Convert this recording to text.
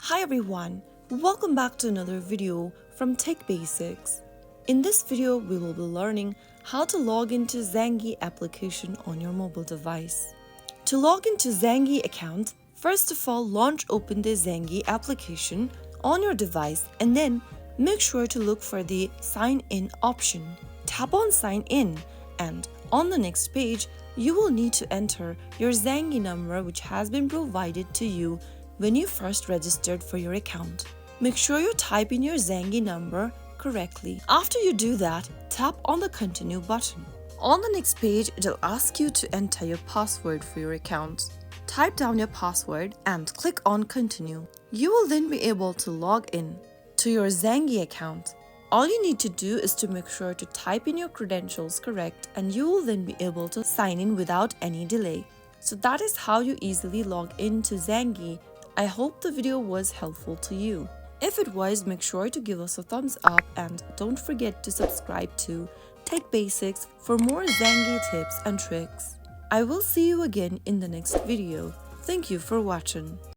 Hi everyone, welcome back to another video from Tech Basics. In this video, we will be learning how to log into Zangi application on your mobile device. To log into Zangi account, first of all open the Zangi application on your device and then make sure to look for the sign in option. Tap on sign in and on the next page, you will need to enter your Zangi number which has been provided to you when you first registered for your account. Make sure you type in your Zangi number correctly. After you do that, tap on the continue button. On the next page, it'll ask you to enter your password for your account. Type down your password and click on continue. You will then be able to log in to your Zangi account. All you need to do is to make sure to type in your credentials correct and you will then be able to sign in without any delay. So that is how you easily log into Zangi. I hope the video was helpful to you. If it was, make sure to give us a thumbs up and don't forget to subscribe to Tech Basics for more Zangi tips and tricks. I will see you again in the next video. Thank you for watching.